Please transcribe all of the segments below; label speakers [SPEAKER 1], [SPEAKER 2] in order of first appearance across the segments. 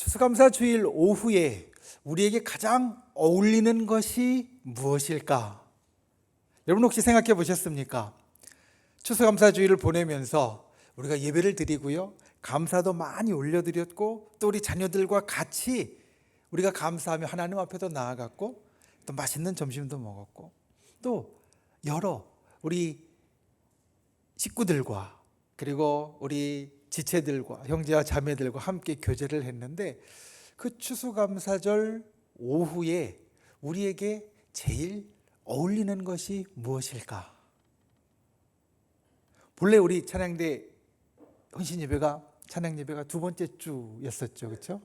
[SPEAKER 1] 추수감사 주일 오후에 우리에게 가장 어울리는 것이 무엇일까? 여러분 혹시 생각해 보셨습니까? 추수감사 주일을 보내면서 우리가 예배를 드리고요, 감사도 많이 올려드렸고, 또 우리 자녀들과 같이 우리가 감사하며 하나님 앞에도 나아갔고, 또 맛있는 점심도 먹었고, 또 여러 우리 식구들과 그리고 우리 지체들과 형제와 자매들과 함께 교제를 했는데, 그 추수감사절 오후에 우리에게 제일 어울리는 것이 무엇일까? 본래 우리 찬양대 헌신예배가 찬양예배가 두 번째 주였었죠, 그렇죠?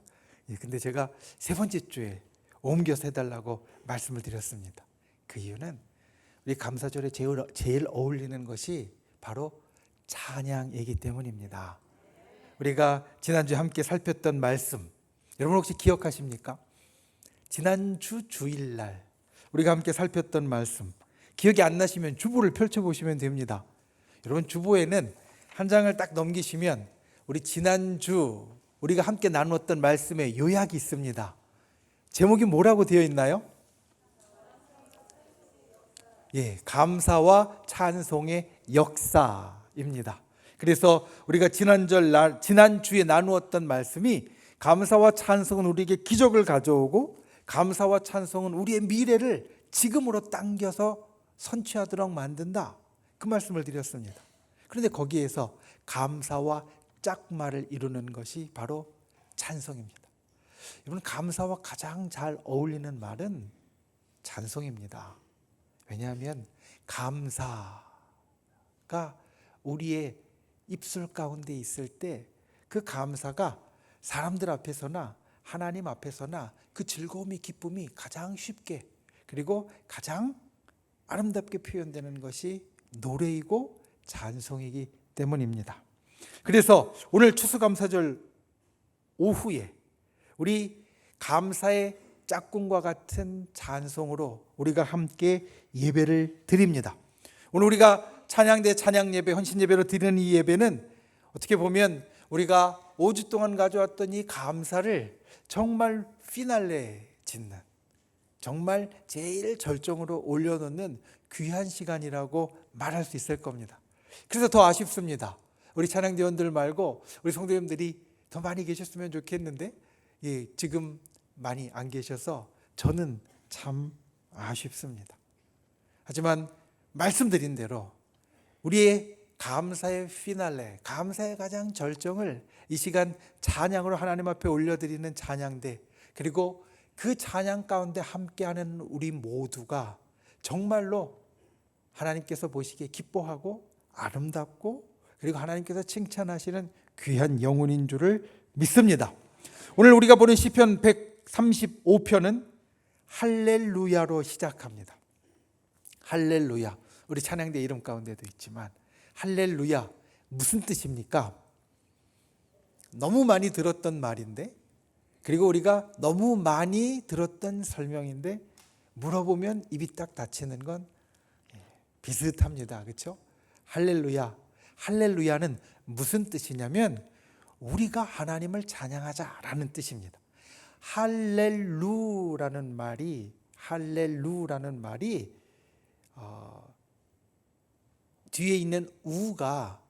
[SPEAKER 1] 근데 제가 세 번째 주에 옮겨서 해달라고 말씀을 드렸습니다. 그 이유는 우리 감사절에 제일 어울리는 것이 바로 찬양이기 때문입니다. 우리가 지난주에 함께 살폈던 말씀, 여러분 혹시 기억하십니까? 지난주 주일날 우리가 함께 살폈던 말씀, 기억이 안 나시면 주보를 펼쳐보시면 됩니다. 여러분, 주보에는 한 장을 딱 넘기시면 우리 지난주 우리가 함께 나누었던 말씀의 요약이 있습니다. 제목이 뭐라고 되어 있나요? 감사와 찬송의 역사입니다. 그래서 우리가 지난주에 나누었던 말씀이, 감사와 찬송은 우리에게 기적을 가져오고, 감사와 찬송은 우리의 미래를 지금으로 당겨서 선취하도록 만든다, 그 말씀을 드렸습니다. 그런데 거기에서 감사와 짝말을 이루는 것이 바로 찬송입니다. 여러분, 감사와 가장 잘 어울리는 말은 찬송입니다. 왜냐하면 감사가 우리의 입술 가운데 있을 때, 그 감사가 사람들 앞에서나 하나님 앞에서나 그 즐거움이, 기쁨이 가장 쉽게 그리고 가장 아름답게 표현되는 것이 노래이고 찬송이기 때문입니다. 그래서 오늘 추수감사절 오후에 우리 감사의 짝꿍과 같은 찬송으로 우리가 함께 예배를 드립니다. 오늘 우리가 찬양대 찬양예배, 헌신예배로 드리는 이 예배는 어떻게 보면 우리가 5주 동안 가져왔던 이 감사를 정말 피날레 짓는, 정말 제일 절정으로 올려놓는 귀한 시간이라고 말할 수 있을 겁니다. 그래서 더 아쉽습니다. 우리 찬양대원들 말고 우리 성도님들이 더 많이 계셨으면 좋겠는데, 지금 많이 안 계셔서 저는 참 아쉽습니다. 하지만 말씀드린 대로 우리의 감사의 피날레, 감사의 가장 절정을 이 시간 찬양으로 하나님 앞에 올려드리는 찬양대, 그리고 그 찬양 가운데 함께하는 우리 모두가 정말로 하나님께서 보시기에 기뻐하고 아름답고, 그리고 하나님께서 칭찬하시는 귀한 영혼인 줄을 믿습니다. 오늘 우리가 보는 시편 135편은 할렐루야로 시작합니다. 할렐루야, 우리 찬양대 이름 가운데도 있지만 할렐루야 무슨 뜻입니까? 너무 많이 들었던 말인데, 그리고 우리가 너무 많이 들었던 설명인데, 물어보면 입이 딱 닫히는 건 비슷합니다. 그렇죠? 할렐루야, 할렐루야는 무슨 뜻이냐면 우리가 하나님을 찬양하자라는 뜻입니다. 할렐루라는 말이 뒤에 있는 우가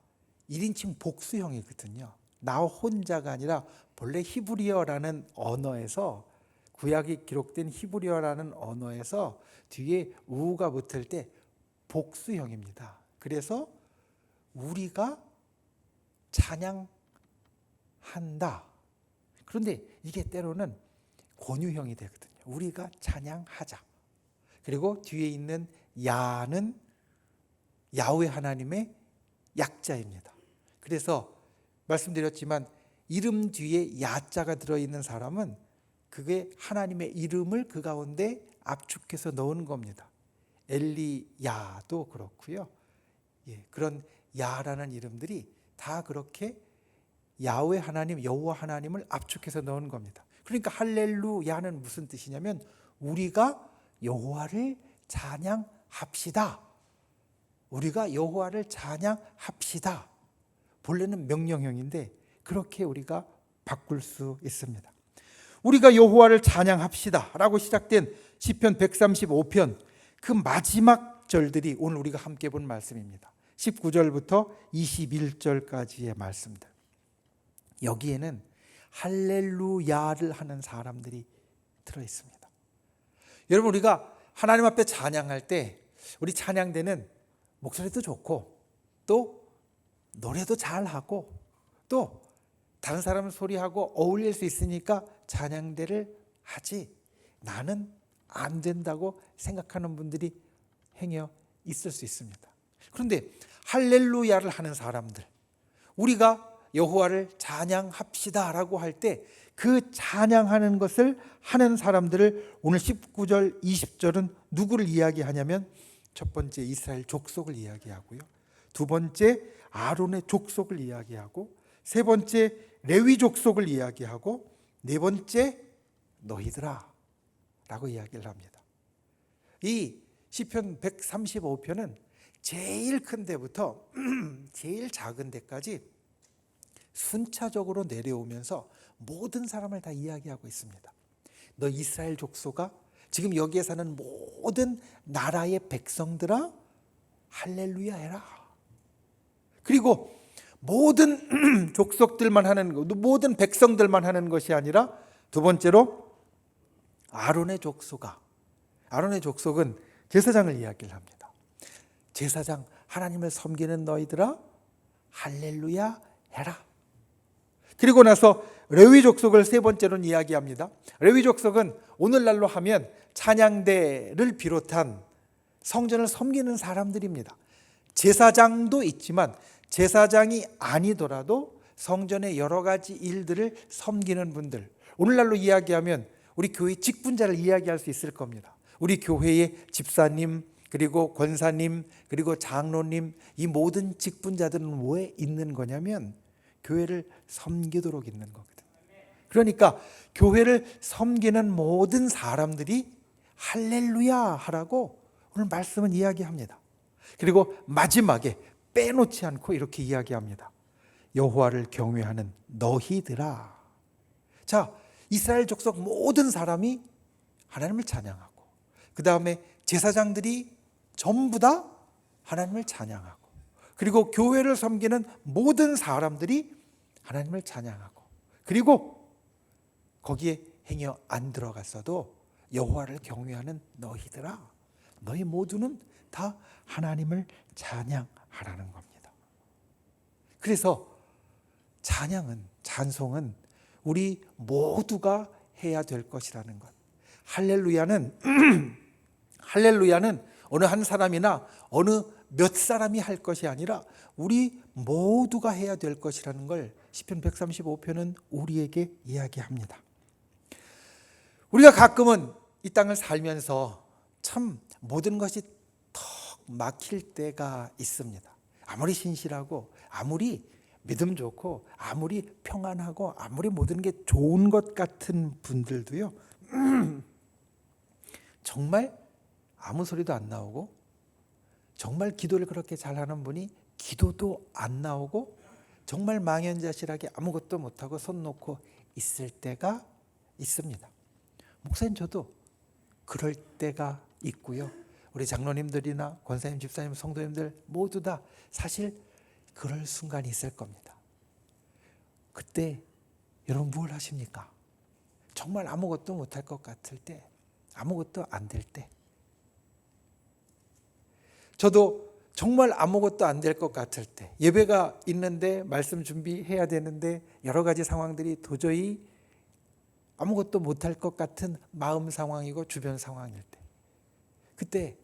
[SPEAKER 1] 1인칭 복수형이거든요. 나 혼자가 아니라 본래 히브리어라는 언어에서, 구약이 기록된 히브리어라는 언어에서 뒤에 우가 붙을 때 복수형입니다. 그래서 우리가 찬양한다. 그런데 이게 때로는 권유형이 되거든요. 우리가 찬양하자. 그리고 뒤에 있는 야는 야훼 하나님의 약자입니다. 그래서 말씀드렸지만 이름 뒤에 야자가 들어있는 사람은 그게 하나님의 이름을 그 가운데 압축해서 넣은 겁니다. 엘리야도 그렇고요. 그런 야라는 이름들이 다 그렇게 야훼 하나님, 여호와 하나님을 압축해서 넣은 겁니다. 그러니까 할렐루야는 무슨 뜻이냐면 우리가 여호와를 찬양합시다. 우리가 여호와를 찬양합시다. 본래는 명령형인데 그렇게 우리가 바꿀 수 있습니다. 우리가 여호와를 찬양합시다 라고 시작된 시편 135편 그 마지막 절들이 오늘 우리가 함께 본 말씀입니다. 19절부터 21절까지의 말씀들. 여기에는 할렐루야를 하는 사람들이 들어있습니다. 여러분, 우리가 하나님 앞에 찬양할 때 우리 찬양대는 목소리도 좋고 또 노래도 잘하고 또 다른 사람 소리하고 어울릴 수 있으니까 찬양대를 하지, 나는 안 된다고 생각하는 분들이 행여 있을 수 있습니다. 그런데 할렐루야를 하는 사람들, 우리가 여호와를 찬양합시다 라고 할 때 그 찬양하는 것을 하는 사람들을 오늘 19절 20절은 누구를 이야기하냐면 첫 번째 이스라엘 족속을 이야기하고요, 두 번째 아론의 족속을 이야기하고, 세 번째 레위 족속을 이야기하고, 네 번째 너희들아 라고 이야기를 합니다. 이 시편 135편은 제일 큰 데부터 제일 작은 데까지 순차적으로 내려오면서 모든 사람을 다 이야기하고 있습니다. 너 이스라엘 족속아, 지금 여기에 사는 모든 나라의 백성들아 할렐루야 해라. 그리고 모든 족속들만 하는 것, 모든 백성들만 하는 것이 아니라 두 번째로 아론의 족속아, 아론의 족속은 제사장을 이야기를 합니다. 제사장, 하나님을 섬기는 너희들아 할렐루야 해라. 그리고 나서 레위 족속을 세 번째로는 이야기합니다. 레위 족속은 오늘날로 하면 찬양대를 비롯한 성전을 섬기는 사람들입니다. 제사장도 있지만 제사장이 아니더라도 성전의 여러 가지 일들을 섬기는 분들, 오늘날로 이야기하면 우리 교회 직분자를 이야기할 수 있을 겁니다. 우리 교회의 집사님, 그리고 권사님, 그리고 장로님, 이 모든 직분자들은 왜 있는 거냐면 교회를 섬기도록 있는 거거든요. 그러니까 교회를 섬기는 모든 사람들이 할렐루야 하라고 오늘 말씀은 이야기합니다. 그리고 마지막에 빼놓지 않고 이렇게 이야기합니다. 여호와를 경외하는 너희들아. 자, 이스라엘 족속 모든 사람이 하나님을 찬양하고, 그 다음에 제사장들이 전부 다 하나님을 찬양하고, 그리고 교회를 섬기는 모든 사람들이 하나님을 찬양하고, 그리고 거기에 행여 안 들어갔어도 여호와를 경외하는 너희들아, 너희 모두는 다 하나님을 찬양하라는 겁니다. 그래서 찬양은, 찬송은 우리 모두가 해야 될 것이라는 것. 할렐루야는 할렐루야는 어느 한 사람이나 어느 몇 사람이 할 것이 아니라 우리 모두가 해야 될 것이라는 걸 시편 135편은 우리에게 이야기합니다. 우리가 가끔은 이 땅을 살면서 참 모든 것이 턱 막힐 때가 있습니다. 아무리 신실하고 아무리 믿음 좋고 아무리 평안하고 아무리 모든 게 좋은 것 같은 분들도요, 정말 아무 소리도 안 나오고, 정말 기도를 그렇게 잘하는 분이 기도도 안 나오고, 정말 망연자실하게 아무것도 못하고 손 놓고 있을 때가 있습니다. 목사님, 저도 그럴 때가 있고요, 우리 장로님들이나 권사님, 집사님, 성도님들 모두 다 사실 그럴 순간이 있을 겁니다. 그때 여러분 뭘 하십니까? 정말 아무것도 못할 것 같을 때, 아무것도 안 될 때. 저도 정말 아무것도 안 될 것 같을 때, 예배가 있는데 말씀 준비해야 되는데 여러 가지 상황들이 도저히 아무것도 못할 것 같은 마음 상황이고 주변 상황일 때, 그때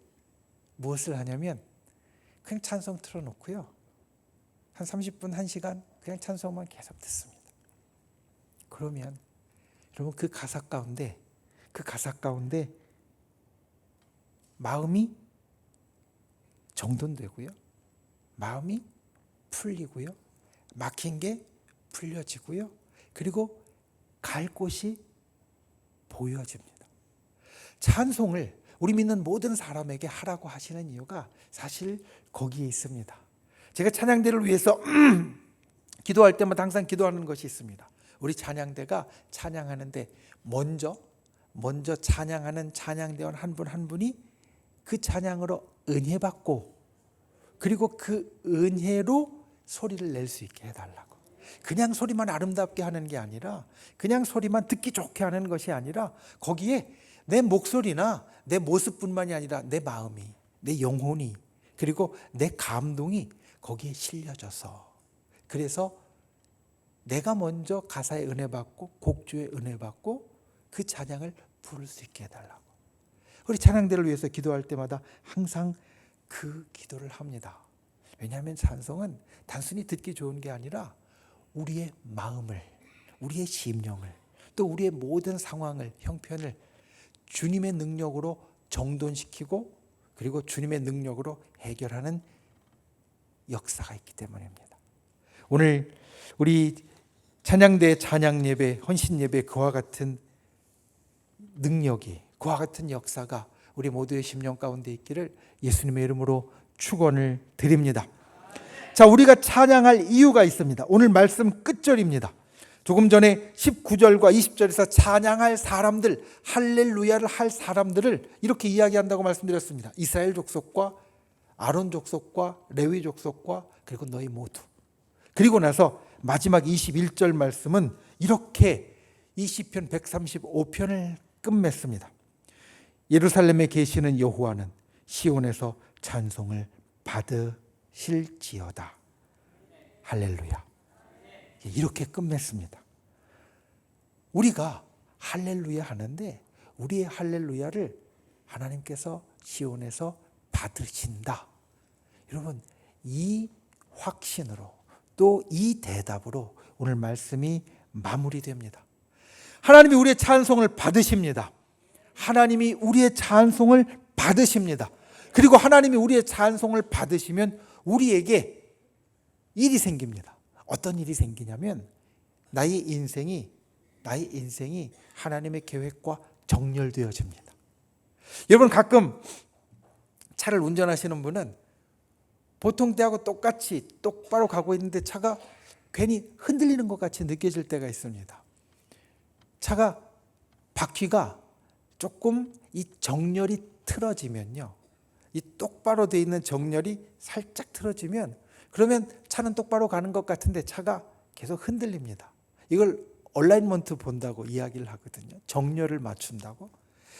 [SPEAKER 1] 무엇을 하냐면 그냥 찬송 틀어놓고요, 한 30분, 1시간 그냥 찬송만 계속 듣습니다. 그러면 여러분 그 가사 가운데 마음이 정돈되고요, 마음이 풀리고요, 막힌 게 풀려지고요, 그리고 갈 곳이 보여집니다. 찬송을 우리 믿는 모든 사람에게 하라고 하시는 이유가 사실 거기에 있습니다. 제가 찬양대를 위해서 기도할 때마다 항상 기도하는 것이 있습니다. 우리 찬양대가 찬양하는데 먼저 찬양하는 찬양대원 한 분 한 분이 그 찬양으로 은혜 받고, 그리고 그 은혜로 소리를 낼 수 있게 해달라고. 그냥 소리만 아름답게 하는 게 아니라, 그냥 소리만 듣기 좋게 하는 것이 아니라, 거기에 내 목소리나 내 모습뿐만이 아니라 내 마음이, 내 영혼이, 그리고 내 감동이 거기에 실려져서, 그래서 내가 먼저 가사에 은혜 받고 곡조에 은혜 받고 그 찬양을 부를 수 있게 해달라고. 우리 찬양대를 위해서 기도할 때마다 항상 그 기도를 합니다. 왜냐하면 찬송은 단순히 듣기 좋은 게 아니라 우리의 마음을, 우리의 심령을, 또 우리의 모든 상황을, 형편을 주님의 능력으로 정돈시키고, 그리고 주님의 능력으로 해결하는 역사가 있기 때문입니다. 오늘 우리 찬양대 찬양 예배, 헌신 예배, 그와 같은 능력이, 그와 같은 역사가 우리 모두의 심령 가운데 있기를 예수님의 이름으로 축원을 드립니다. 자, 우리가 찬양할 이유가 있습니다. 오늘 말씀 끝절입니다. 조금 전에 19절과 20절에서 찬양할 사람들, 할렐루야를 할 사람들을 이렇게 이야기한다고 말씀드렸습니다. 이스라엘 족속과 아론 족속과 레위 족속과 그리고 너희 모두. 그리고 나서 마지막 21절 말씀은 이렇게 이 시편 135편을 끝맺습니다. 예루살렘에 계시는 여호와는 시온에서 찬송을 받으실지어다. 할렐루야. 이렇게 끝맺습니다. 우리가 할렐루야 하는데 우리의 할렐루야를 하나님께서 시온에서 받으신다. 여러분, 이 확신으로, 또 이 대답으로 오늘 말씀이 마무리됩니다. 하나님이 우리의 찬송을 받으십니다. 하나님이 우리의 찬송을 받으십니다. 그리고 하나님이 우리의 찬송을 받으시면 우리에게 일이 생깁니다. 어떤 일이 생기냐면 나의 인생이 하나님의 계획과 정렬되어집니다. 여러분, 가끔 차를 운전하시는 분은 보통 때하고 똑같이 똑바로 가고 있는데 차가 괜히 흔들리는 것 같이 느껴질 때가 있습니다. 차가 바퀴가 조금 이 정렬이 틀어지면요, 이 똑바로 돼 있는 정렬이 살짝 틀어지면, 그러면 차는 똑바로 가는 것 같은데 차가 계속 흔들립니다. 이걸 얼라인먼트 본다고 이야기를 하거든요. 정렬을 맞춘다고.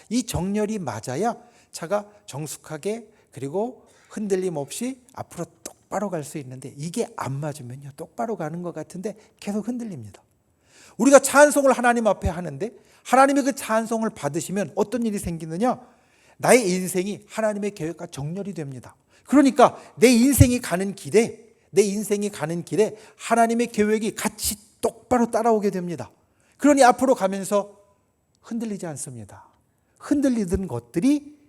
[SPEAKER 1] 이 정렬이 맞아야 차가 정숙하게, 그리고 흔들림 없이 앞으로 똑바로 갈 수 있는데, 이게 안 맞으면요, 똑바로 가는 것 같은데 계속 흔들립니다. 우리가 찬송을 하나님 앞에 하는데 하나님의 그 찬송을 받으시면 어떤 일이 생기느냐? 나의 인생이 하나님의 계획과 정렬이 됩니다. 그러니까 내 인생이 가는 길에 하나님의 계획이 같이 똑바로 따라오게 됩니다. 그러니 앞으로 가면서 흔들리지 않습니다. 흔들리던 것들이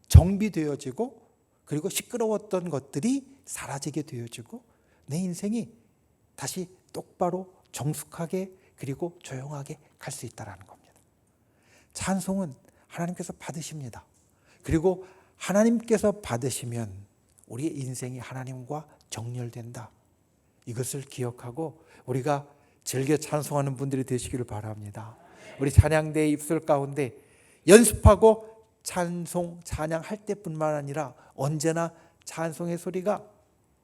[SPEAKER 1] 정비되어지고, 그리고 시끄러웠던 것들이 사라지게 되어지고, 내 인생이 다시 똑바로 정숙하게, 그리고 조용하게 갈 수 있다는 겁니다. 찬송은 하나님께서 받으십니다. 그리고 하나님께서 받으시면 우리의 인생이 하나님과 정렬된다. 이것을 기억하고 우리가 즐겨 찬송하는 분들이 되시기를 바랍니다. 우리 찬양대의 입술 가운데 연습하고 찬양할 때뿐만 아니라 언제나 찬송의 소리가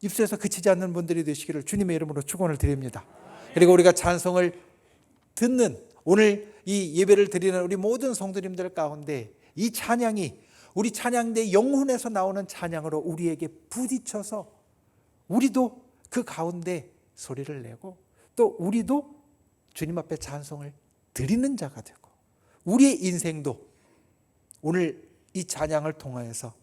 [SPEAKER 1] 입술에서 그치지 않는 분들이 되시기를 주님의 이름으로 축원을 드립니다. 그리고 우리가 찬송을 듣는, 오늘 이 예배를 드리는 우리 모든 성도님들 가운데 이 찬양이 우리 찬양대 영혼에서 나오는 찬양으로 우리에게 부딪혀서 우리도 그 가운데 소리를 내고, 또 우리도 주님 앞에 찬송을 드리는 자가 되고, 우리의 인생도 오늘 이 찬양을 통하여서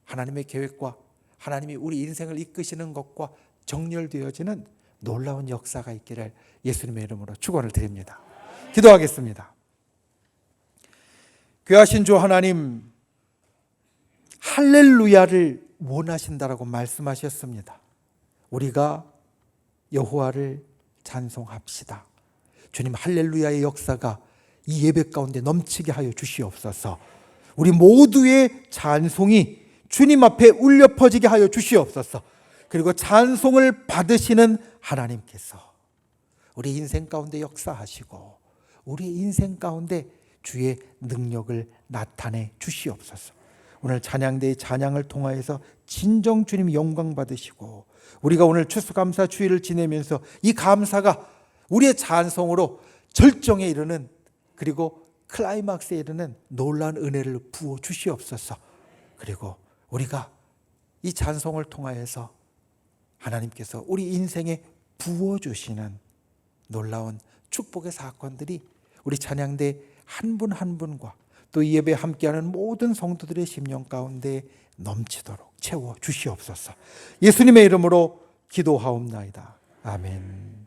[SPEAKER 1] 하나님의 계획과 하나님이 우리 인생을 이끄시는 것과 정렬되어지는 놀라운 역사가 있기를 예수님의 이름으로 축원을 드립니다. 기도하겠습니다. 귀하신 주 하나님, 할렐루야를 원하신다라고 말씀하셨습니다. 우리가 여호와를 찬송합시다. 주님, 할렐루야의 역사가 이 예배 가운데 넘치게 하여 주시옵소서. 우리 모두의 찬송이 주님 앞에 울려 퍼지게 하여 주시옵소서. 그리고 찬송을 받으시는 하나님께서 우리 인생 가운데 역사하시고 우리 인생 가운데 주의 능력을 나타내 주시옵소서. 오늘 찬양대의 찬양을 통하여서 진정 주님 영광 받으시고 우리가 오늘 추수감사 주일을 지내면서 이 감사가 우리의 찬송으로 절정에 이르는 그리고 클라이막스에 이르는 놀라운 은혜를 부어 주시옵소서. 그리고 우리가 이 찬송을 통하여서 하나님께서 우리 인생에 부어주시는 놀라운 축복의 사건들이 우리 찬양대 한 분 한 분과 또 이 예배에 함께하는 모든 성도들의 심령 가운데 넘치도록 채워 주시옵소서. 예수님의 이름으로 기도하옵나이다. 아멘.